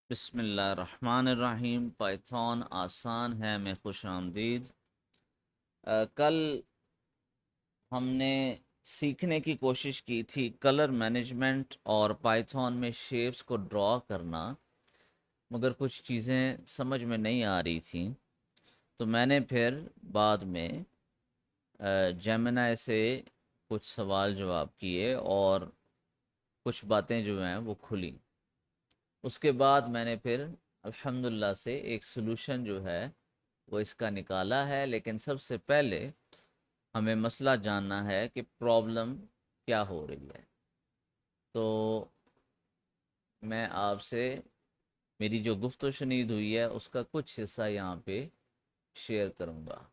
बिस्मिल्लाहिर्रहमानिर्रहीम। पाइथन आसान है में खुश आमदीद। कल हमने सीखने की कोशिश की थी कलर मैनेजमेंट और पाइथन में शेप्स को ड्रॉ करना, मगर कुछ चीज़ें समझ में नहीं आ रही थी। तो मैंने फिर बाद में जेमिनी से कुछ सवाल जवाब किए और कुछ बातें जो हैं वो खुली। उसके बाद मैंने फिर अल्हम्दुलिल्लाह से एक सलूशन जो है वो इसका निकाला है। लेकिन सबसे पहले हमें मसला जानना है कि प्रॉब्लम क्या हो रही है। तो मैं आपसे मेरी जो गुफ्तगू शुनीद हुई है उसका कुछ हिस्सा यहाँ पे शेयर करूँगा।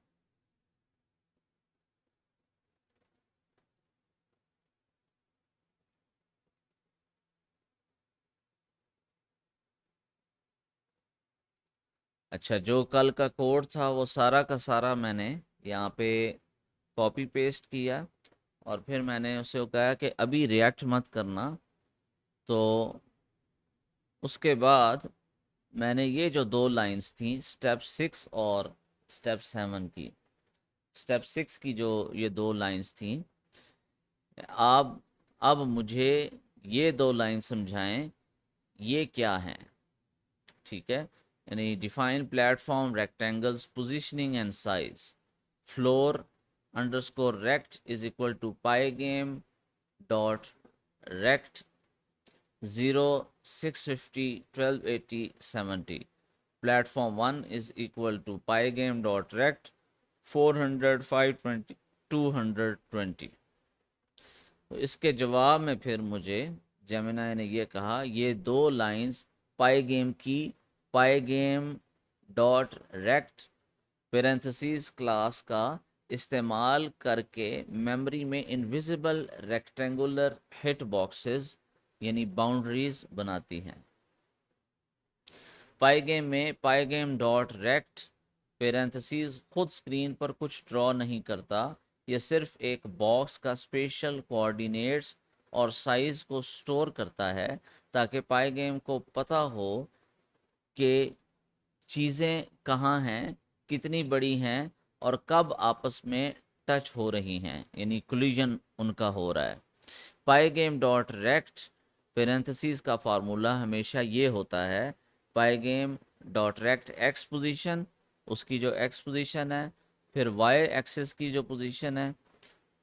अच्छा, जो कल का कोड था वो सारा का सारा मैंने यहाँ पे कॉपी पेस्ट किया और फिर मैंने उसे कहा कि अभी रिएक्ट मत करना। तो उसके बाद मैंने ये जो दो लाइंस थी स्टेप 6 और स्टेप 7 की, स्टेप 6 की जो ये दो लाइंस थी, आप अब मुझे ये दो लाइन समझाएं ये क्या हैं। ठीक है, यानी define platform rectangles positioning and size, floor underscore rect is equal to pi game dot rect 0 650 1280 70, platform 1 is equal to pygame dot rect 400 520 220। तो इसके जवाब में फिर मुझे जेमिनी ने ये कहा ये दो लाइंस पाई गेम की पाई game dot rect parenthesis class का इस्तेमाल करके मेमोरी में इनविजिबल रेक्टेंगुलर हिट बॉक्सेस यानी बाउंड्रीज बनाती हैं। पाईगेम में पाईगेम डॉट रेक्ट पेरेंथेसिस खुद स्क्रीन पर कुछ ड्रॉ नहीं करता, यह सिर्फ एक बॉक्स का स्पेशल कोऑर्डिनेट्स और साइज को स्टोर करता है ताकि पाईगेम को पता हो कि चीज़ें कहाँ हैं, कितनी बड़ी हैं और कब आपस में टच हो रही हैं, यानी कोलिजन उनका हो रहा है। पाईगेम डॉट रेक्ट पेरेंथेसिस का फार्मूला हमेशा ये होता है पाईगेम डॉट रेक्ट एक्स पोजीशन, उसकी जो एक्स पोजीशन है, फिर वाई एक्सिस की जो पोजीशन है,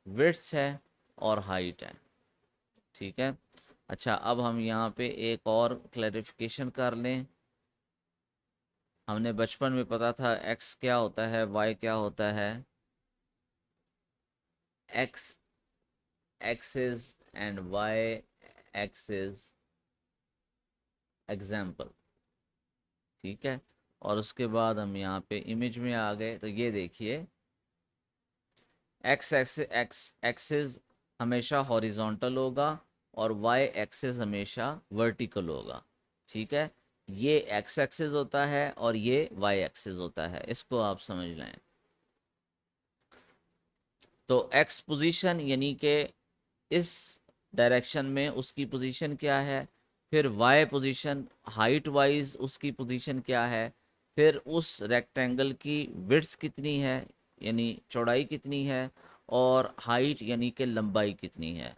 विड्थ है और हाइट है। ठीक है। अच्छा, अब हम यहाँ पे एक और क्लैरिफिकेशन कर लें। हमने बचपन में पता था एक्स क्या होता है, वाई क्या होता है। X axis and y axis example. ठीक है। और उसके बाद हम यहाँ पे इमेज में आ गए तो ये देखिए एक्स एक्सिस हमेशा हॉरिजॉन्टल होगा और वाई एक्सिस हमेशा वर्टिकल होगा। ठीक है, ये एक्स एक्सिस होता है और ये वाई एक्सिस होता है, इसको आप समझ लें। तो एक्स पोजीशन यानी कि इस डायरेक्शन में उसकी पोजीशन क्या है, फिर वाई पोजीशन हाइट वाइज उसकी पोजीशन क्या है, फिर उस रेक्टेंगल की विड्थ कितनी है यानी चौड़ाई कितनी है, और हाइट यानी कि लंबाई कितनी है।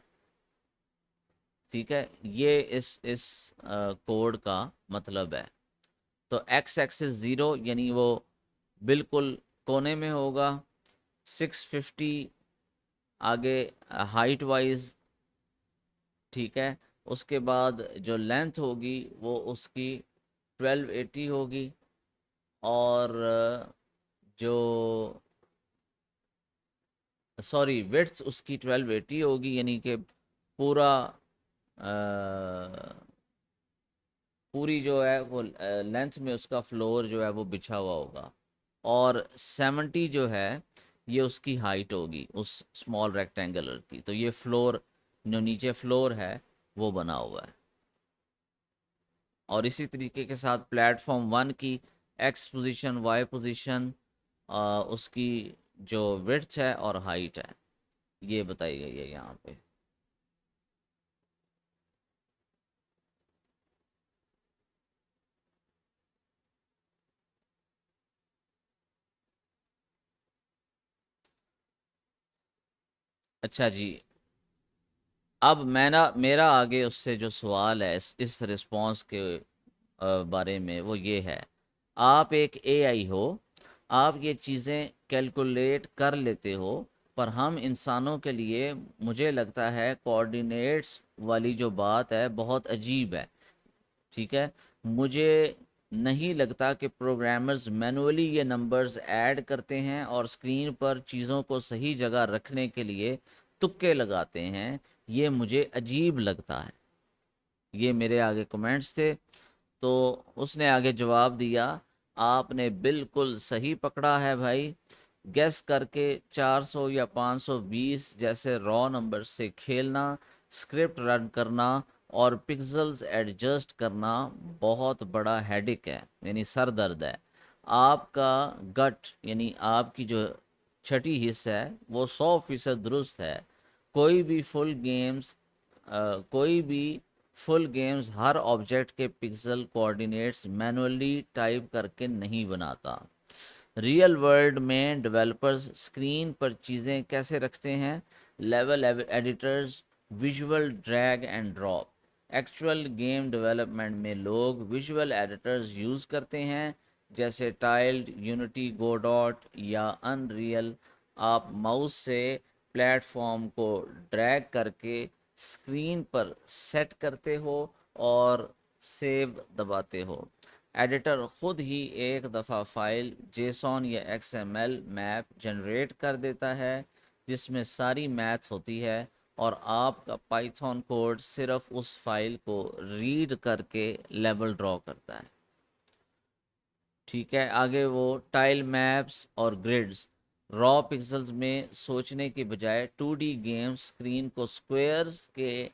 ठीक है, ये इस कोड का मतलब है। तो एक्स एक्सिस ज़ीरो यानी वो बिल्कुल कोने में होगा, 650 आगे हाइट वाइज। ठीक है, उसके बाद जो लेंथ होगी वो उसकी 1280 होगी और जो सॉरी विड्थ उसकी 1280 होगी, यानी कि पूरा पूरी जो है वो लेंथ में उसका फ्लोर जो है वो बिछा हुआ होगा। और 70 जो है ये उसकी हाइट होगी उस स्मॉल रेक्टेंगुलर की। तो ये फ्लोर जो नीचे फ्लोर है वो बना हुआ है। और इसी तरीके के साथ प्लेटफॉर्म 1 की एक्स पोजीशन वाई पोजीशन उसकी जो विड्थ है और हाइट है ये बताई गई है यहाँ पे। अच्छा जी, अब मेरा आगे उससे जो सवाल है इस रिस्पॉन्स के बारे में, वो ये है, आप एक एआई हो, आप ये चीज़ें कैलकुलेट कर लेते हो, पर हम इंसानों के लिए मुझे लगता है कोऑर्डिनेट्स वाली जो बात है बहुत अजीब है। ठीक है, मुझे नहीं लगता कि प्रोग्रामर्स मैनुअली ये नंबर्स ऐड करते हैं और स्क्रीन पर चीज़ों को सही जगह रखने के लिए तुक्के लगाते हैं। ये मुझे अजीब लगता है। ये मेरे आगे कमेंट्स थे। तो उसने आगे जवाब दिया, आपने बिल्कुल सही पकड़ा है भाई। गेस करके 400 या 520 जैसे रॉ नंबर से खेलना, स्क्रिप्ट रन करना और पिक्सेल्स एडजस्ट करना बहुत बड़ा हेडिक है, यानी सर दर्द है। आपका गट यानी आपकी जो छठी हिस्सा है वो 100% दुरुस्त है। कोई भी फुल गेम्स कोई भी फुल गेम्स हर ऑब्जेक्ट के पिक्सल कोऑर्डिनेट्स मैनुअली टाइप करके नहीं बनाता। रियल वर्ल्ड में डेवलपर्स स्क्रीन पर चीज़ें कैसे रखते हैं? Level editors, visual drag and drop. Actual game development में लोग विजुअल एडिटर्स यूज़ करते हैं, जैसे टाइल्ड, यूनिटी, गोडॉट या अनरियल। आप माउस से प्लेटफॉर्म को ड्रैग करके स्क्रीन पर सेट करते हो और सेव दबाते हो। एडिटर खुद ही एक दफ़ा फाइल जेसॉन या एक्सएमएल मैप जनरेट कर देता है जिसमें सारी मैथ होती है, और आपका पाइथन कोड सिर्फ उस फाइल को रीड करके लेवल ड्रॉ करता है। ठीक है, आगे वो टाइल मैप्स और ग्रिड्स। रॉ पिक्सेल्स में सोचने के बजाय 2D गेम्स स्क्रीन को स्क्वायर्स के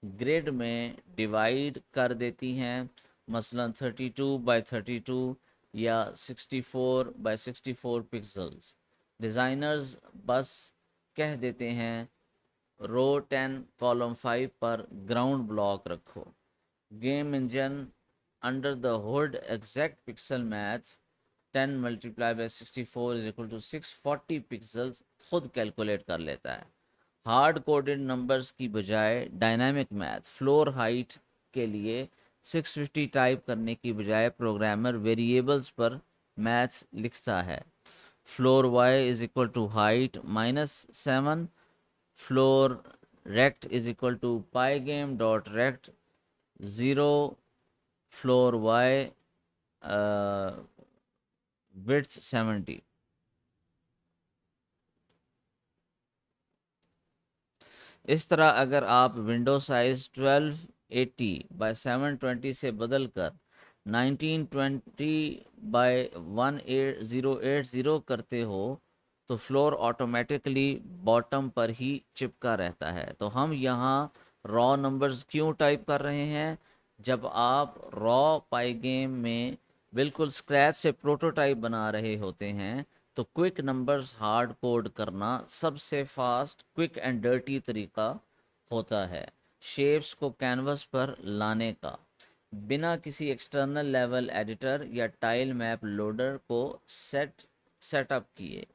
ग्रिड में डिवाइड कर देती हैं, मसलन 32 बाय 32 या 64 बाय 64 पिक्सेल्स। डिज़ाइनर्स बस कह देते हैं रो 10 कॉलम 5 पर ग्राउंड ब्लॉक रखो। Game engine under the hood exact pixel maths 10 multiply by 64 is equal to 640 pixels खुद कैलकुलेट कर लेता है। हार्ड कोडेड नंबर्स की बजाय डायनामिक मैथ, फ्लोर हाइट के लिए 650 टाइप करने की बजाय प्रोग्रामर वेरिएबल्स पर मैथ्स लिखता है। Floor y is equal to height -7, floor rect is equal to pi game dot rect 0, floor y width 70। इस तरह अगर आप विंडो साइज 1280 बाय 720 से बदलकर 1920 बाय 1080 करते हो तो फ्लोर ऑटोमेटिकली बॉटम पर ही चिपका रहता है। तो हम यहाँ रॉ नंबर्स क्यों टाइप कर रहे हैं? जब आप रॉ पाई गेम में बिल्कुल स्क्रैच से प्रोटोटाइप बना रहे होते हैं तो क्विक नंबर्स हार्ड कोड करना सबसे फास्ट, क्विक एंड डर्टी तरीका होता है शेप्स को कैनवस पर लाने का, बिना किसी एक्सटर्नल लेवल एडिटर या टाइल मैप लोडर को सेटअप किए।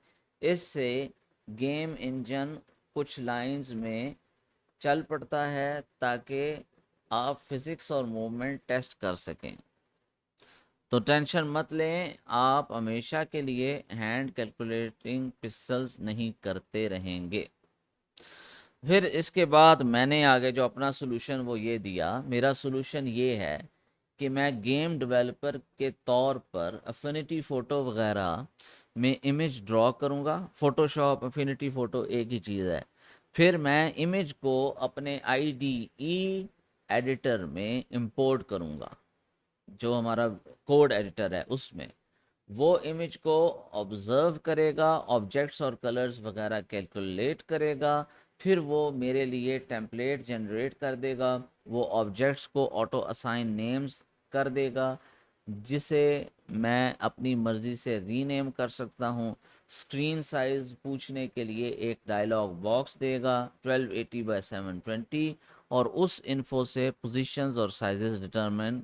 इससे गेम इंजन कुछ लाइंस में चल पड़ता है ताकि आप फिजिक्स और मूवमेंट टेस्ट कर सकें। तो टेंशन मत लें, आप हमेशा के लिए हैंड कैलकुलेटिंग पिक्सल्स नहीं करते रहेंगे। फिर इसके बाद मैंने आगे जो अपना सोल्यूशन वो ये दिया। मेरा सोल्यूशन ये है कि मैं गेम डेवलपर के तौर पर अफिनिटी फ़ोटो वगैरह में इमेज ड्रॉ करूँगा। फ़ोटोशॉप अफिनिटी फ़ोटो एक ही चीज़ है। फिर मैं इमेज को अपने आईडीई एडिटर में इंपोर्ट करूँगा, जो हमारा कोड एडिटर है उसमें। वो इमेज को ऑब्जर्व करेगा, ऑब्जेक्ट्स और कलर्स वगैरह कैलकुलेट करेगा, फिर वो मेरे लिए टेम्पलेट जनरेट कर देगा। वो ऑब्जेक्ट्स को ऑटो असाइन नेम्स कर देगा, जिसे मैं अपनी मर्ज़ी से रीनेम कर सकता हूँ। स्क्रीन साइज़ पूछने के लिए एक डायलॉग बॉक्स देगा 1280 बाय 720, और उस इन्फो से पोजीशंस और साइजेस डिटरमिन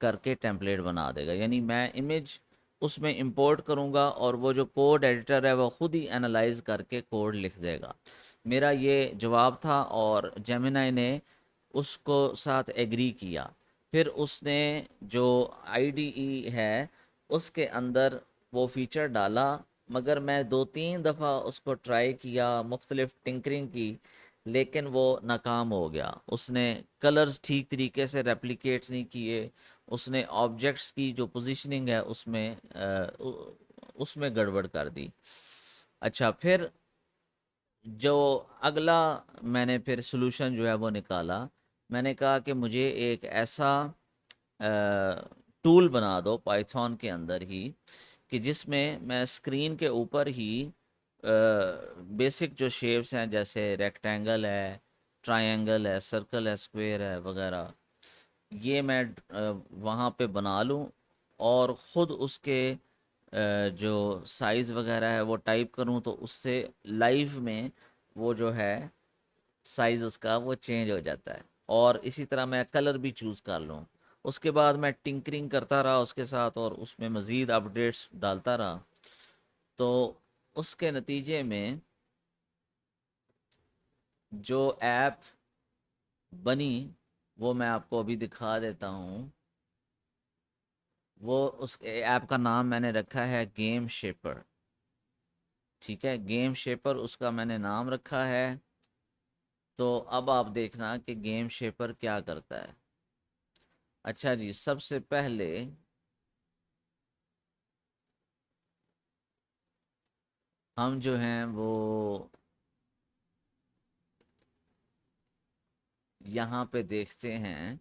करके टेम्पलेट बना देगा। यानी मैं इमेज उसमें इंपोर्ट करूंगा और वो जो कोड एडिटर है वो खुद ही एनालाइज करके कोड लिख देगा। मेरा ये जवाब था और जेमिनाई ने उसको साथ एग्री किया। फिर उसने जो आईडीई है उसके अंदर वो फीचर डाला, मगर मैं दो तीन दफ़ा उसको ट्राई किया, मुख्तलिफ टिंकरिंग की, लेकिन वो नाकाम हो गया। उसने कलर्स ठीक तरीके से रेप्लिकेट नहीं किए, उसने ऑब्जेक्ट्स की जो पोजीशनिंग है उसमें उसमें गड़बड़ कर दी। अच्छा, फिर जो अगला मैंने फिर सॉल्यूशन जो है वो निकाला। मैंने कहा कि मुझे एक ऐसा टूल बना दो पाइथन के अंदर ही कि जिसमें मैं स्क्रीन के ऊपर ही बेसिक जो शेप्स हैं, जैसे रेक्टेंगल है, ट्रायंगल है, सर्कल है, स्क्वायर है वगैरह, ये मैं वहाँ पे बना लूँ और ख़ुद उसके जो साइज़ वगैरह है वो टाइप करूँ, तो उससे लाइव में वो जो है साइज़ उसका वो चेंज हो जाता है। और इसी तरह मैं कलर भी चूज़ कर लूँ। उसके बाद मैं टिंकरिंग करता रहा उसके साथ और उसमें मज़ीद अपडेट्स डालता रहा। तो उसके नतीजे में जो ऐप बनी वो मैं आपको अभी दिखा देता हूँ। वो उस ऐप का नाम मैंने रखा है गेम शेपर। ठीक है, गेम शेपर उसका मैंने नाम रखा है। तो अब आप देखना कि गेम शेपर क्या करता है। अच्छा जी, सबसे पहले हम जो हैं वो यहाँ पे देखते हैं।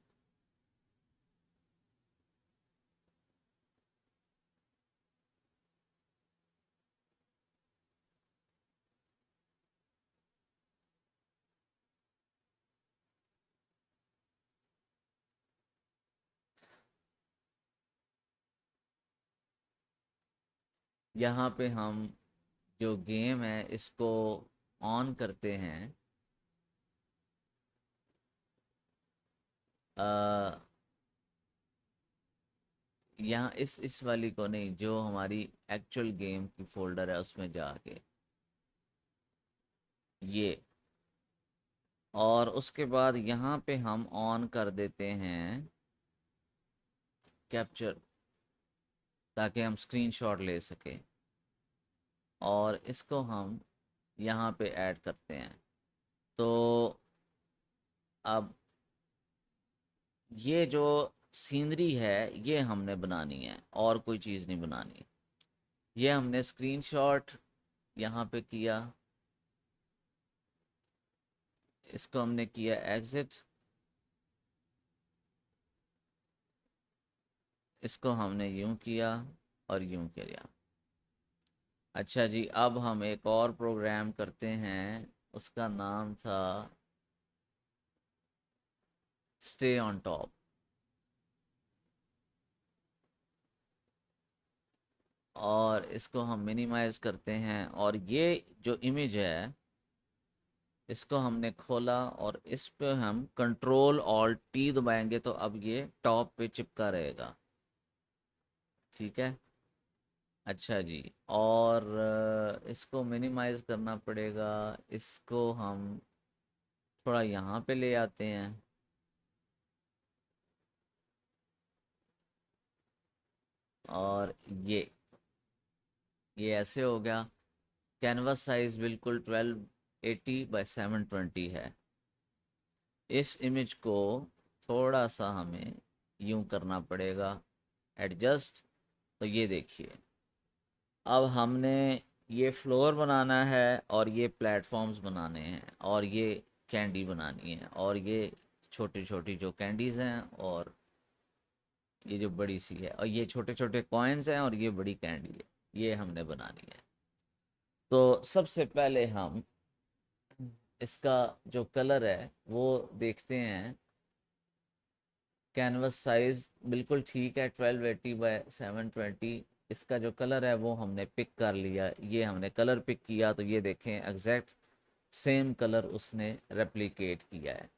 यहाँ पे हम जो गेम है इसको ऑन करते हैं। अ, यहाँ इस वाली को नहीं, जो हमारी एक्चुअल गेम की फोल्डर है उसमें जाके ये, और उसके बाद यहाँ पे हम ऑन कर देते हैं कैप्चर, ताकि हम स्क्रीनशॉट ले सकें। और इसको हम यहाँ पे ऐड करते हैं। तो अब ये जो सीनरी है ये हमने बनानी है और कोई चीज़ नहीं बनानी। ये हमने स्क्रीनशॉट यहाँ पे किया, इसको हमने किया एग्जिट, इसको हमने यूं किया और यूं किया। अच्छा जी, अब हम एक और प्रोग्राम करते हैं, उसका नाम था स्टे ऑन टॉप। और इसको हम मिनिमाइज करते हैं और ये जो इमेज है इसको हमने खोला और इस पे हम कंट्रोल ऑल्ट टी दबाएंगे तो अब ये टॉप पे चिपका रहेगा। ठीक है। अच्छा जी, और इसको मिनिमाइज करना पड़ेगा। इसको हम थोड़ा यहाँ पे ले आते हैं और ये ऐसे हो गया। कैनवस साइज बिल्कुल 1280 बाय 720 है। इस इमेज को थोड़ा सा हमें यूं करना पड़ेगा एडजस्ट। तो ये देखिए, अब हमने ये फ्लोर बनाना है और ये प्लेटफॉर्म्स बनाने हैं और ये कैंडी बनानी है और ये छोटी छोटी जो कैंडीज़ हैं और ये जो बड़ी सी है और ये छोटे छोटे कॉइन्स हैं और ये बड़ी कैंडी है, ये हमने बनानी है। तो सबसे पहले हम इसका जो कलर है वो देखते हैं। कैनवस साइज बिल्कुल ठीक है, 1280 बाय 720। इसका जो कलर है वो हमने पिक कर लिया। ये हमने कलर पिक किया तो ये देखें एग्जैक्ट सेम कलर उसने रेप्लिकेट किया है।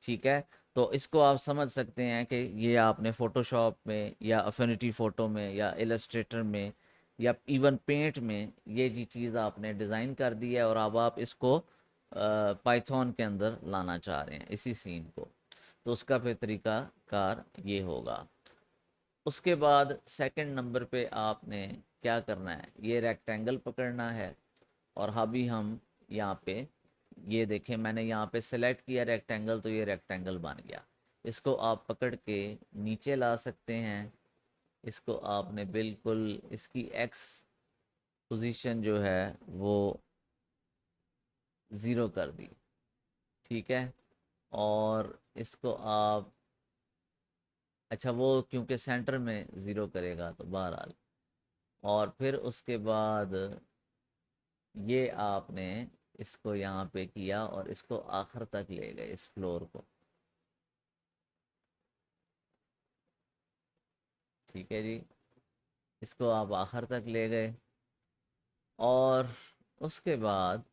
ठीक है। तो इसको आप समझ सकते हैं कि ये आपने फ़ोटोशॉप में या अफिनिटी फ़ोटो में या इलस्ट्रेटर में या इवन पेंट में ये जी चीज़ आपने डिज़ाइन कर दी है और अब आप इसको पाइथन के अंदर लाना चाह रहे हैं इसी सीन को, तो उसका फिर तरीका कार ये होगा। उसके बाद सेकंड नंबर पे आपने क्या करना है, ये रेक्टेंगल पकड़ना है। और अभी हम यहाँ पे ये देखें, मैंने यहाँ पे सेलेक्ट किया रेक्टेंगल, तो ये रेक्टेंगल बन गया। इसको आप पकड़ के नीचे ला सकते हैं। इसको आपने बिल्कुल इसकी एक्स पोजीशन जो है वो ज़ीरो कर दी, ठीक है। और इसको आप, अच्छा वो क्योंकि सेंटर में ज़ीरो करेगा तो बहरहाल। और फिर उसके बाद ये आपने इसको यहाँ पे किया और इसको आखिर तक ले गए इस फ्लोर को, ठीक है जी। इसको आप आखिर तक ले गए और उसके बाद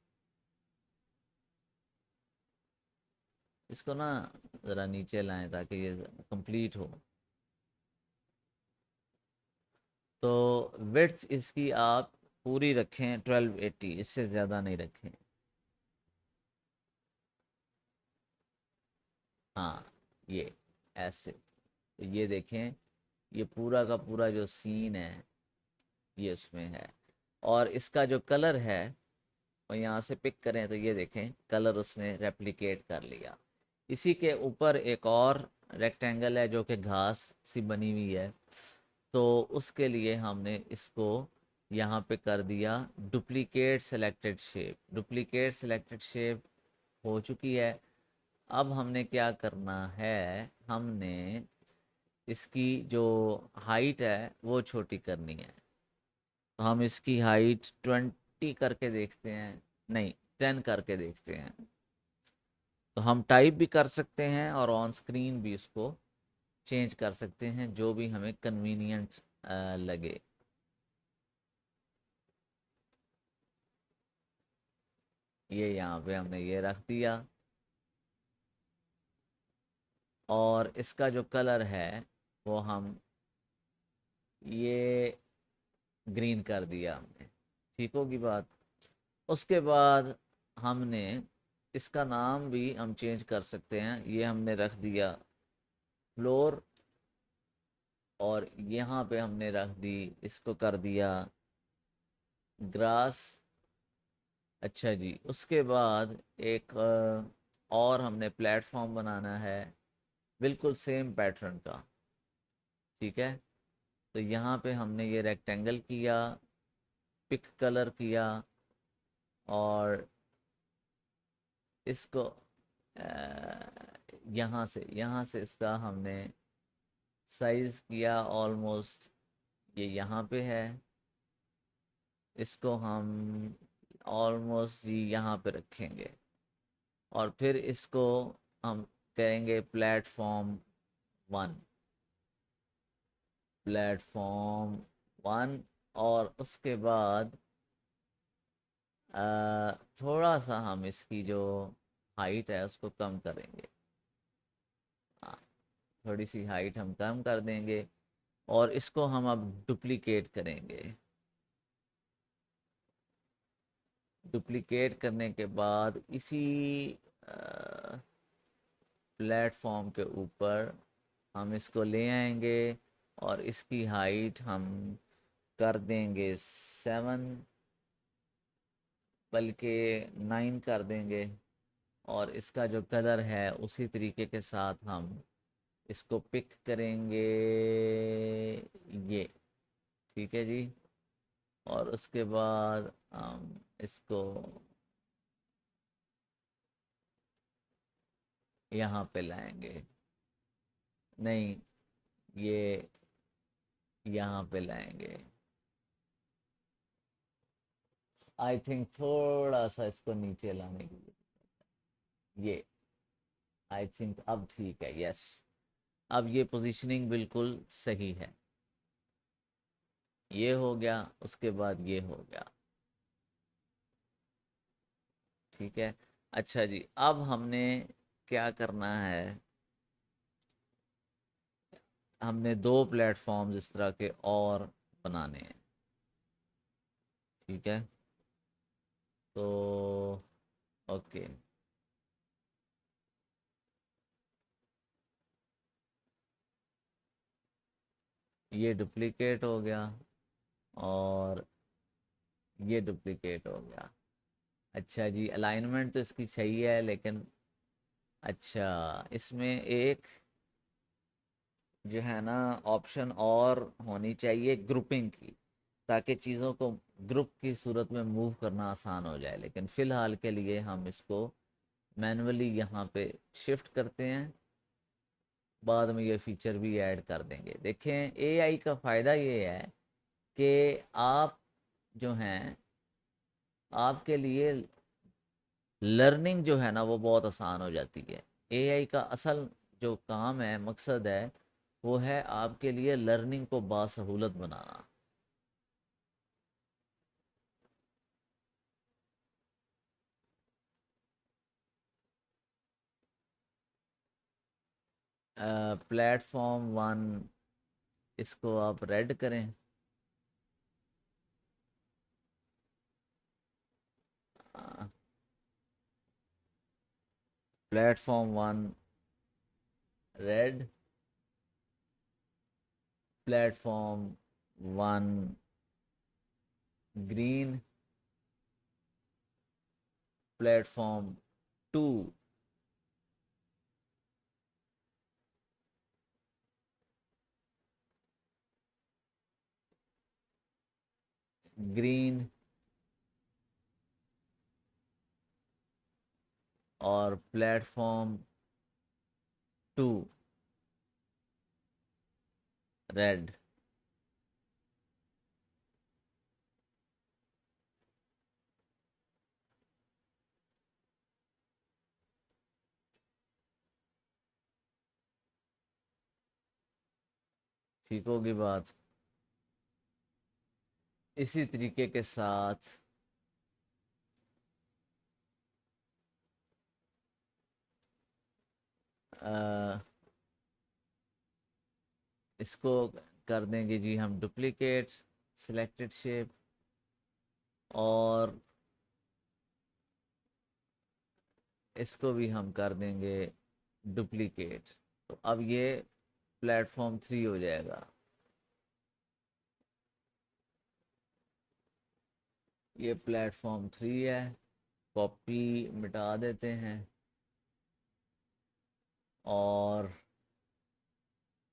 इसको ना ज़रा नीचे लाएं ताकि ये कंप्लीट हो। तो विड्थ इसकी आप पूरी रखें 1280, इससे ज़्यादा नहीं रखें। हाँ, ये ऐसे, तो ये देखें, ये पूरा का पूरा जो सीन है ये उसमें है। और इसका जो कलर है वो यहाँ से पिक करें तो ये देखें कलर उसने रेप्लिकेट कर लिया। इसी के ऊपर एक और रेक्टेंगल है जो कि घास सी बनी हुई है, तो उसके लिए हमने इसको यहाँ पे कर दिया duplicate selected shape. Duplicate selected shape हो चुकी है। अब हमने क्या करना है, हमने इसकी जो हाइट है वो छोटी करनी है। तो हम इसकी हाइट 20 करके देखते हैं, नहीं 10 करके देखते हैं। तो हम टाइप भी कर सकते हैं और ऑन स्क्रीन भी इसको चेंज कर सकते हैं, जो भी हमें कन्वीनियंट लगे। ये यहाँ पे हमने ये रख दिया। और इसका जो कलर है वो हम ये ग्रीन कर दिया हमने, ठीक होगी बात। उसके बाद हमने इसका नाम भी हम चेंज कर सकते हैं। ये हमने रख दिया फ्लोर, और यहाँ पे हमने रख दी, इसको कर दिया ग्रास। अच्छा जी, उसके बाद एक और हमने प्लेटफॉर्म बनाना है बिल्कुल सेम पैटर्न का, ठीक है। तो यहाँ पे हमने ये रेक्टेंगल किया, पिक कलर किया, और इसको यहाँ से इसका हमने साइज़ किया ऑलमोस्ट, ये यहाँ पे है। इसको हम ऑलमोस्ट यहाँ पे रखेंगे। और फिर इसको हम कहेंगे प्लेटफॉर्म 1, प्लेटफॉर्म 1। और उसके बाद थोड़ा सा हम इसकी जो हाइट है उसको कम करेंगे। हाँ, थोड़ी सी हाइट हम कम कर देंगे। और इसको हम अब डुप्लीकेट करेंगे। डुप्लीकेट करने के बाद इसी प्लेटफॉर्म के ऊपर हम इसको ले आएंगे और इसकी हाइट हम कर देंगे 7, बल्कि 9 कर देंगे। और इसका जो कलर है उसी तरीके के साथ हम इसको पिक करेंगे, ये, ठीक है जी। और उसके बाद हम इसको यहाँ पे लाएंगे, नहीं ये यहाँ पे लाएंगे। आई थिंक थोड़ा सा इसको नीचे लाने के लिए, ये आई थिंक अब ठीक है, यस। अब ये पोजीशनिंग बिल्कुल सही है। ये हो गया, उसके बाद ये हो गया, ठीक है। अच्छा जी, अब हमने क्या करना है, हमने 2 प्लेटफॉर्म्स इस तरह के और बनाने हैं, ठीक है। तो ओके, ये डुप्लीकेट हो गया और ये डुप्लीकेट हो गया। अच्छा जी, अलाइनमेंट तो इसकी सही है, लेकिन अच्छा, इसमें एक जो है ना ऑप्शन और होनी चाहिए ग्रुपिंग की, ताकि चीज़ों को ग्रुप की सूरत में मूव करना आसान हो जाए, लेकिन फ़िलहाल के लिए हम इसको मैनुअली यहाँ पे शिफ्ट करते हैं। बाद में ये फीचर भी ऐड कर देंगे। देखें, एआई का फ़ायदा ये है कि आप जो हैं, आपके लिए लर्निंग जो है ना वो बहुत आसान हो जाती है। एआई का असल जो काम है, मकसद है, वो है आपके लिए लर्निंग को बासहूलत बनाना। प्लेटफॉर्म वन, इसको आप रेड करें। Platform one red, platform one green, platform two green, और प्लेटफॉर्म टू रेड। ठीक होगी बात। इसी तरीके के साथ अ, इसको कर देंगे जी हम डुप्लीकेट, सिलेक्टेड शेप, और इसको भी हम कर देंगे डुप्लीकेट। तो अब ये प्लेटफॉर्म थ्री हो जाएगा। ये प्लेटफॉर्म थ्री है। कॉपी मिटा देते हैं, और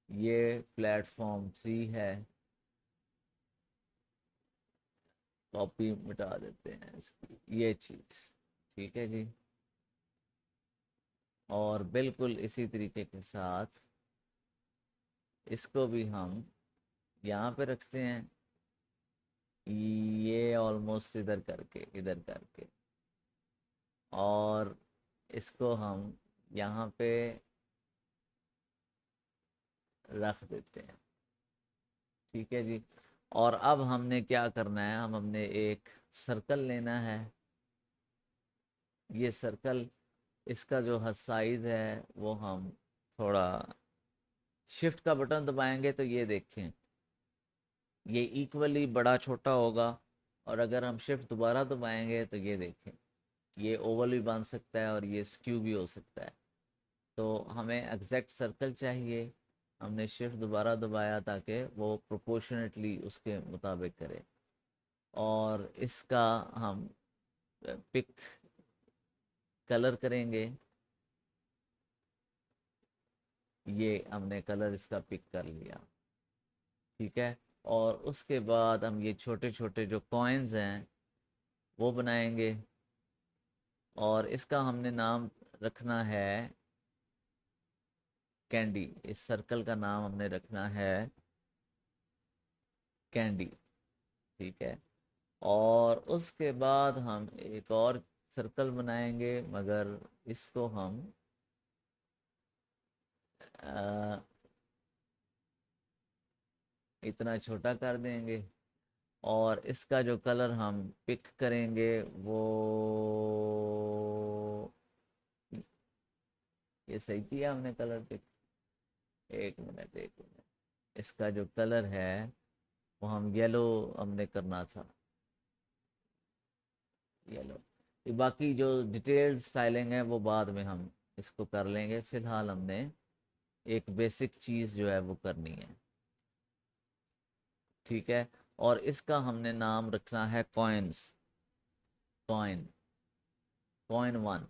ये प्लेटफॉर्म थ्री है। कॉपी मिटा देते हैं इसकी, ये चीज़। ठीक है जी। और बिल्कुल इसी तरीके के साथ इसको भी हम यहाँ पे रखते हैं, ये ऑलमोस्ट इधर करके, इधर करके, और इसको हम यहाँ पे रख देते हैं। ठीक है जी। और अब हमने क्या करना है, हमने एक सर्कल लेना है। ये सर्कल, इसका जो साइज है वो हम थोड़ा शिफ्ट का बटन दबाएंगे तो ये देखें, ये इक्वली बड़ा छोटा होगा। और अगर हम शिफ्ट दोबारा दबाएंगे तो ये देखें, ये ओवल भी बन सकता है और ये स्क्यू भी हो सकता है। तो हमें एग्जैक्ट सर्कल चाहिए। हमने शिफ्ट दोबारा दबाया ताकि वो प्रोपोर्शनेटली उसके मुताबिक करे। और इसका हम पिक कलर करेंगे। ये हमने कलर इसका पिक कर लिया। ठीक है। और उसके बाद हम ये छोटे छोटे जो कॉइन्स हैं वो बनाएंगे, और इसका हमने नाम रखना है कैंडी। इस सर्कल का नाम हमने रखना है कैंडी। ठीक है। और उसके बाद हम एक और सर्कल बनाएंगे, मगर इसको हम अ, इतना छोटा कर देंगे। और इसका जो कलर हम पिक करेंगे वो, ये सही किया हमने कलर पिक। एक मिनट, एक मिनट। इसका जो कलर है वो हम येलो हमने करना था, येलो। बाकी जो डिटेल्ड स्टाइलिंग है वो बाद में हम इसको कर लेंगे, फ़िलहाल हमने एक बेसिक चीज़ जो है वो करनी है। ठीक है, और इसका हमने नाम रखना है कॉइन्स, कॉइन, कॉइन वन।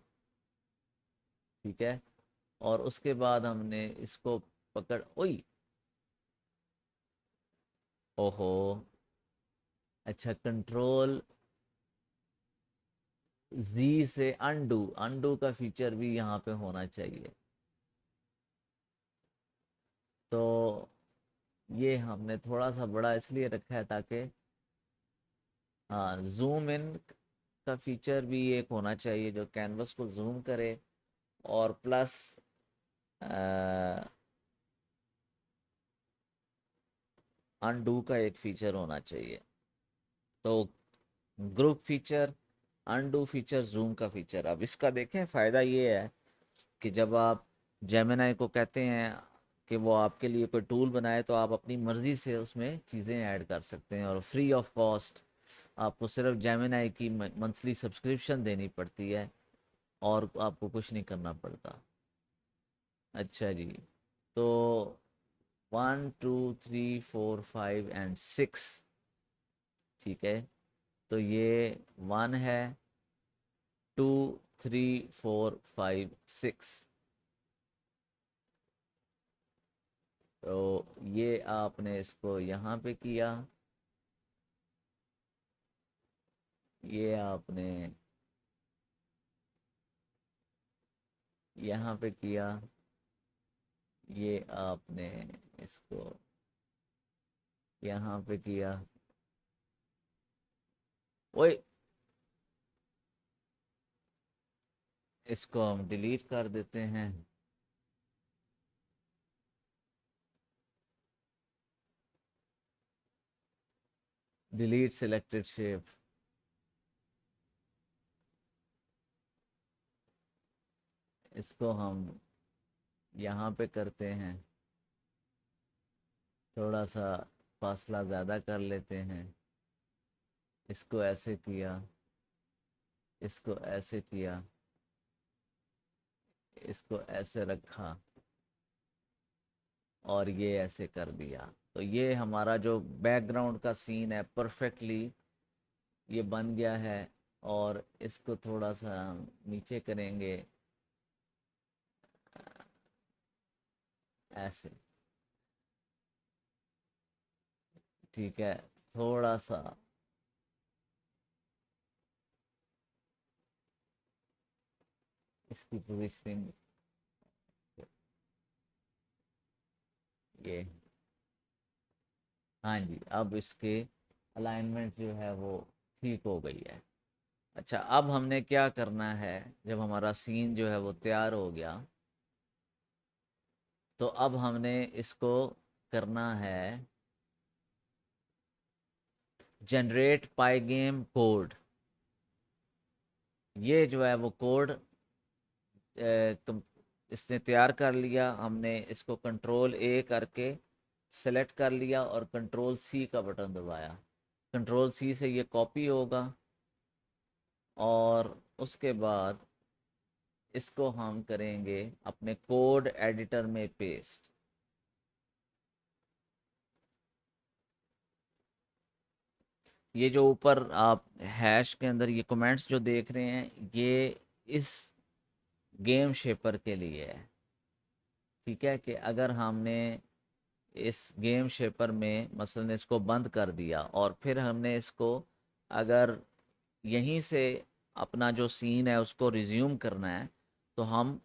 ठीक है, और उसके बाद हमने इसको पकड़, ओई, ओहो, अच्छा, कंट्रोल जी से अनडू, अनडू का फीचर भी यहाँ पे होना चाहिए। तो ये हमने थोड़ा सा बड़ा इसलिए रखा है ताकि, हाँ, जूम इन का फीचर भी एक होना चाहिए जो कैनवस को जूम करे, और प्लस अनडू का एक फीचर होना चाहिए। तो group feature, undo feature, zoom का फीचर। अब इसका देखें, फ़ायदा ये है कि जब आप जेमिनाई को कहते हैं कि वो आपके लिए कोई टूल बनाए, तो आप अपनी मर्ज़ी से उसमें चीज़ें ऐड कर सकते हैं, और फ्री ऑफ कॉस्ट आपको सिर्फ जेमिनाई की मंथली सब्सक्रिप्शन देनी पड़ती है, और आपको कुछ नहीं करना पड़ता। अच्छा जी, तो 1 2 3 4 5 एंड 6, ठीक है, तो ये 1 है, 2 3 4 5 6। तो ये आपने इसको यहाँ पे किया, ये आपने यहाँ पे किया, ये आपने इसको यहाँ पे किया। ओए, इसको हम डिलीट कर देते हैं। डिलीट सिलेक्टेड शेप, इसको हम यहाँ पे करते हैं, थोड़ा सा फासला ज़्यादा कर लेते हैं, इसको ऐसे किया, इसको ऐसे किया, इसको ऐसे रखा, और ये ऐसे कर दिया। तो ये हमारा जो बैकग्राउंड का सीन है परफेक्टली ये बन गया है। और इसको थोड़ा सा नीचे करेंगे, ऐसे, ठीक है, थोड़ा सा इसकी पोजीशनिंग, ये, हाँ जी, अब इसके अलाइनमेंट जो है वो ठीक हो गई है। अच्छा, अब हमने क्या करना है, जब हमारा सीन जो है वो तैयार हो गया, तो अब हमने इसको करना है जनरेट पाइगेम कोड। ये जो है वो कोड इसने तैयार कर लिया, हमने इसको कंट्रोल A करके सेलेक्ट कर लिया, और कंट्रोल C का बटन दबाया। कंट्रोल C से ये कॉपी होगा, और उसके बाद इसको हम करेंगे अपने कोड एडिटर में पेस्ट। ये जो ऊपर आप हैश के अंदर ये कमेंट्स जो देख रहे हैं, ये इस गेम शेपर के लिए है। ठीक है, कि अगर हमने इस गेम शेपर में मसलन इसको बंद कर दिया, और फिर हमने इसको अगर यहीं से अपना जो सीन है उसको रिज्यूम करना है, तो हम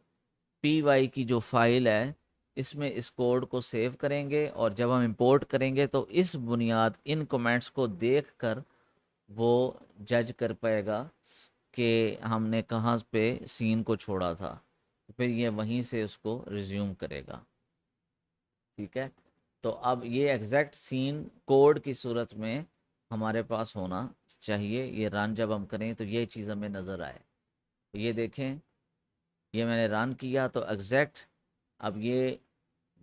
py की जो फाइल है इसमें इस कोड को सेव करेंगे, और जब हम इंपोर्ट करेंगे तो इस बुनियाद इन कमेंट्स को देखकर वो जज कर पाएगा कि हमने कहाँ पे सीन को छोड़ा था, तो फिर ये वहीं से उसको रिज्यूम करेगा। ठीक है, तो अब ये एग्जैक्ट सीन कोड की सूरत में हमारे पास होना चाहिए। ये रन जब हम करें तो ये चीज़ हमें नज़र आए। तो ये देखें, ये मैंने रन किया तो एग्जैक्ट अब ये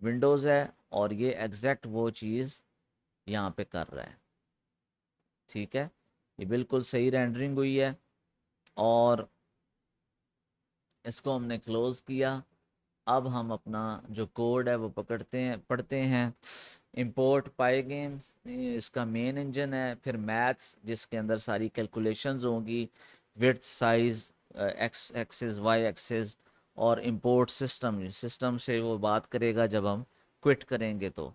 विंडोज़ है, और ये एग्जैक्ट वो चीज़ यहाँ पे कर रहा है। ठीक है, ये बिल्कुल सही रेंडरिंग हुई है। और इसको हमने क्लोज़ किया। अब हम अपना जो कोड है वो पढ़ते हैं। इंपोर्ट पाइगेम इसका मेन इंजन है, फिर मैथ्स जिसके अंदर सारी कैलकुलेशंस होंगी, width size, x axis y axis, और इंपोर्ट सिस्टम से वो बात करेगा जब हम क्विट करेंगे तो।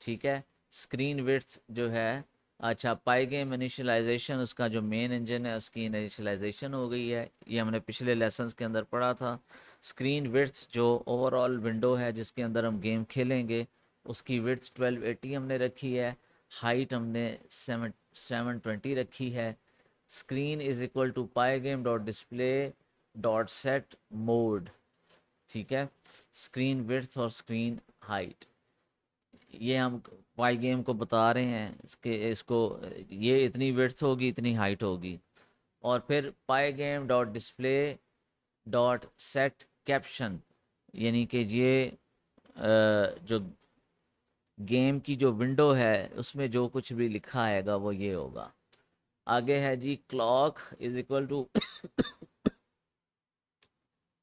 ठीक है। स्क्रीन विड्थ जो है, अच्छा, पाइगेम इनिशियलाइजेशन उसका जो मेन इंजन है उसकी इनिशियलाइजेशन हो गई है, ये हमने पिछले लेसन्स के अंदर पढ़ा था। स्क्रीन विड्थ जो ओवरऑल विंडो है जिसके अंदर हम गेम खेलेंगे उसकी विड्थ 1280 हमने रखी है, हाइट हमने 720 रखी है। Screen is equal to Pygame dot display dot set mode. ठीक है। स्क्रीन विड्थ और स्क्रीन हाइट ये हम पाई गेम को बता रहे हैं, इसको ये इतनी विड्थ होगी इतनी हाइट होगी। और फिर पाई game dot display dot set caption, यानी कि ये जो गेम की जो विंडो है उसमें जो कुछ भी लिखा आएगा वो ये होगा। आगे है जी clock is equal to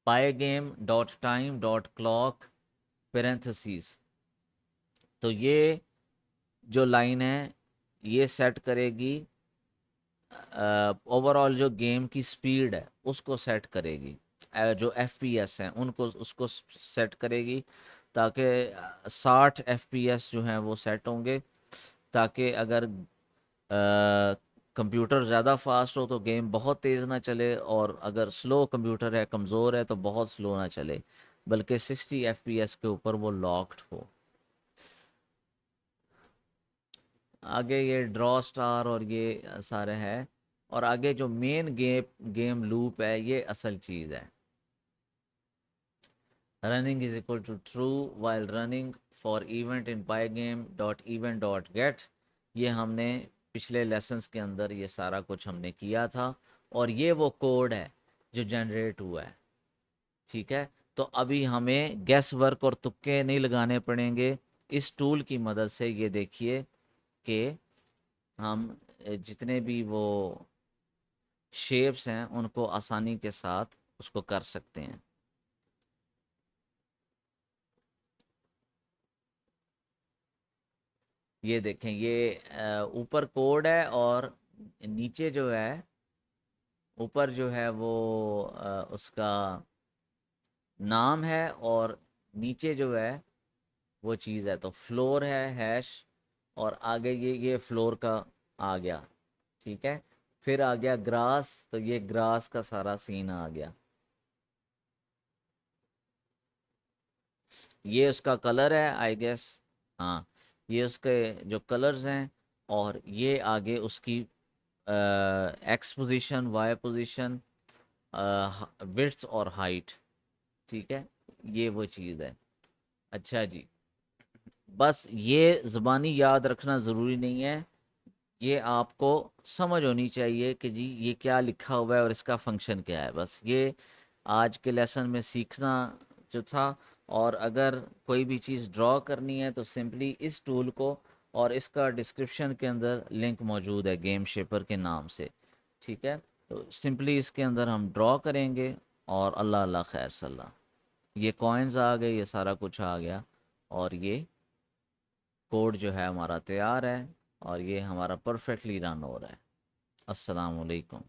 pi game dot time dot clock parenthesis. तो ये जो लाइन है ये सेट करेगी ओवरऑल जो गेम की स्पीड है उसको सेट करेगी, जो FPS हैं उनको उसको सेट करेगी, ताकि 60 FPS जो हैं वो सेट होंगे, ताकि अगर कंप्यूटर ज़्यादा फास्ट हो तो गेम बहुत तेज़ ना चले, और अगर स्लो कंप्यूटर है, कमज़ोर है, तो बहुत स्लो ना चले, बल्कि 60 FPS के ऊपर वो लॉक्ड हो। आगे ये ड्रॉ स्टार और ये सारे है, और आगे जो मेन गेम लूप है ये असल चीज़ है। Running is equal to true while running for event in Pygame dot event dot get. ये हमने पिछले लेसन्स के अंदर ये सारा कुछ हमने किया था, और ये वो कोड है जो जनरेट हुआ है। ठीक है। तो अभी हमें गेस वर्क और तुक्के नहीं लगाने पड़ेंगे, इस टूल की मदद से ये देखिए कि हम जितने भी वो शेप्स हैं उनको आसानी के साथ उसको कर सकते हैं। ये देखें, ये ऊपर कोड है, और नीचे जो है, ऊपर जो है वो उसका नाम है, और नीचे जो है वो चीज़ है, तो फ्लोर है हैश, और आगे ये फ्लोर का आ गया। ठीक है। फिर आ गया ग्रास, तो ये ग्रास का सारा सीन आ गया। ये उसका कलर है आई गेस। हाँ, ये उसके जो कलर्स हैं, और ये आगे उसकी x position, y position, width और हाइट। ठीक है। ये वो चीज़ है। अच्छा जी, बस ये ज़बानी याद रखना ज़रूरी नहीं है, ये आपको समझ होनी चाहिए कि जी ये क्या लिखा हुआ है और इसका फंक्शन क्या है, बस ये आज के लेसन में सीखना जो था। और अगर कोई भी चीज़ ड्रॉ करनी है तो सिंपली इस टूल को, और इसका डिस्क्रिप्शन के अंदर लिंक मौजूद है गेम शेपर के नाम से। ठीक है। तो सिंपली इसके अंदर हम ड्रॉ करेंगे, और अल्लाह अल्लाह खैर सल्ला, ये कॉइन्स आ गए, ये सारा कुछ आ गया, और ये कोड जो है हमारा तैयार है, और ये हमारा परफेक्टली रन हो रहा है। अस्सलाम वालेकुम।